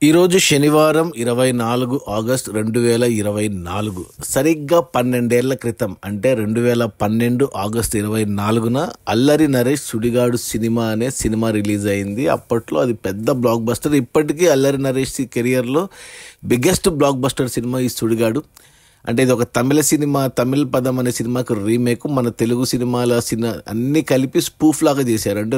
ఈరోజు శనివారం 24 ఆగస్ట్ 2024 సరిగ్గా 12 ఏళ్ల క్రితం అంటే 2012 ఆగస్ట్ 24న అల్లరి నరేష్ సుడిగాడు సినిమా అనే సినిమా రిలీజ్ అయింది. అప్పట్లో అది పెద్ద బ్లాక్ బస్టర్. ఇప్పటికీ అల్లరి నరేష్ కిరియర్లో బిగ్గెస్ట్ బ్లాక్ బస్టర్ సినిమా ఈ సుడిగాడు. అంటే ఇది ఒక తమిళ సినిమా, తమిళ్ పదం అనే సినిమాకు రీమేక్. మన తెలుగు సినిమాల అన్నీ కలిపి స్పూఫ్ లాగా చేశారు. అంటే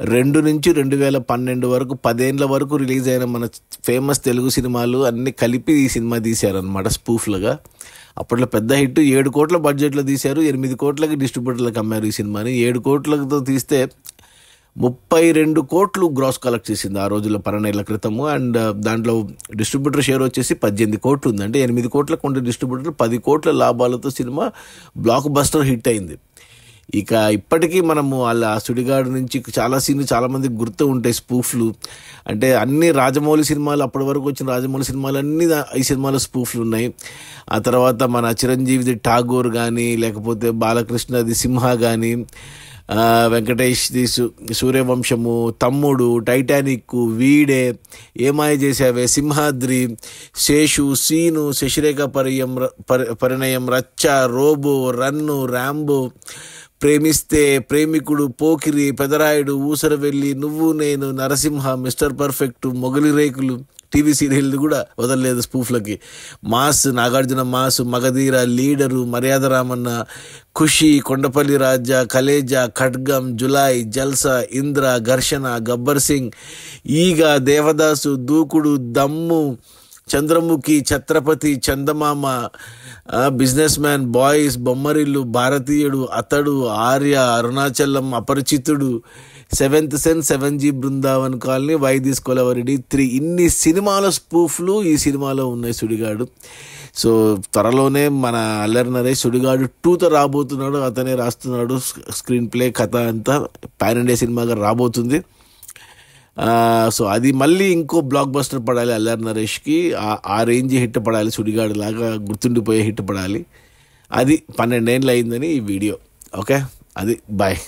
2002 నుంచి 2012 వరకు 10 ఏళ్ళ వరకు రిలీజ్ అయిన మన ఫేమస్ తెలుగు సినిమాలు అన్నీ కలిపి ఈ సినిమా తీశారనమాట స్పూఫ్లుగా. అప్పట్లో పెద్ద హిట్. 7 కోట్ల బడ్జెట్లో తీశారు, 8 కోట్లకి డిస్ట్రిబ్యూటర్లకు అమ్మారు ఈ సినిమాని. 7 కోట్లతో తీస్తే 32 కోట్లు గ్రాస్ కలెక్ట్ చేసింది ఆ రోజుల్లో 12 ఏళ్ల క్రితము. అండ్ దాంట్లో డిస్ట్రిబ్యూటర్ షేర్ వచ్చేసి 18 కోట్లు ఉంది. అంటే 8 కోట్లకు ఉండే డిస్ట్రిబ్యూటర్ 10 కోట్ల లాభాలతో సినిమా బ్లాక్ బస్టర్ హిట్ అయింది. ఇక ఇప్పటికీ మనము ఆ సుడిగాడు నుంచి చాలా మందికి గుర్తు ఉంటాయి స్పూఫ్లు. అంటే అన్ని రాజమౌళి సినిమాలు, అప్పటి వరకు వచ్చిన రాజమౌళి సినిమాలు అన్నీ ఈ సినిమాలో స్పూఫ్లు ఉన్నాయి. ఆ తర్వాత మన చిరంజీవిది ఠాగూర్ కానీ, లేకపోతే బాలకృష్ణది సింహ కానీ, వెంకటేష్ది సూర్యవంశము, తమ్ముడు, టైటానిక్, వీడే, ఏమాయ చేసావే, సింహాద్రి, శేషు, సీను, శశిరేఖ పరిణయం, రచ్చ, రోబో, రన్ను, ర్యాంబో, ప్రేమిస్తే, ప్రేమికుడు, పోకిరి, పెదరాయుడు, ఊసరవెల్లి, నువ్వు నేను, నరసింహ, మిస్టర్ పర్ఫెక్ట్, మొగలి రేకులు, టీవీ సీరియల్ కూడా వదలలేదు స్పూఫ్లకి. Mass, Nagarjuna Mass, Magadheera, Leader, Maryada Ramanna, ఖుషి, కొండపల్లి రాజా, కలేజా, ఖడ్గం, జులాయ్, జల్సా, ఇంద్ర, ఘర్షణ, గబ్బర్ సింగ్, ఈగ, దేవదాసు, దూకుడు, దమ్ము, చంద్రముఖి, ఛత్రపతి, చందమామ, బిజినెస్ మ్యాన్, బాయ్స్, బొమ్మరిల్లు, భారతీయుడు, అతడు, ఆర్య, అరుణాచలం, అపరిచితుడు, 7th sense, 7G Brindavan colony, why this కొలవరిడి 3, ఇన్ని సినిమాల స్పూఫ్లు ఈ సినిమాలో ఉన్నాయి సుడిగాడు. సో త్వరలోనే మన అల్లరి నరేష్ సుడిగాడు 2తో రాబోతున్నాడు. అతనే రాస్తున్నాడు స్క్రీన్ ప్లే, కథ అంతా. పాన్ ఇండియా సినిమాగా రాబోతుంది. సో అది మళ్ళీ ఇంకో బ్లాక్ బస్టర్ పడాలి అల్లరి నరేష్కి. ఆ రేంజ్ హిట్ పడాలి, సుడిగాడు లాగా గుర్తుండిపోయే హిట్ పడాలి. అది 12 ఏళ్ళు అయిందని ఈ వీడియో. ఓకే, అది బాయ్.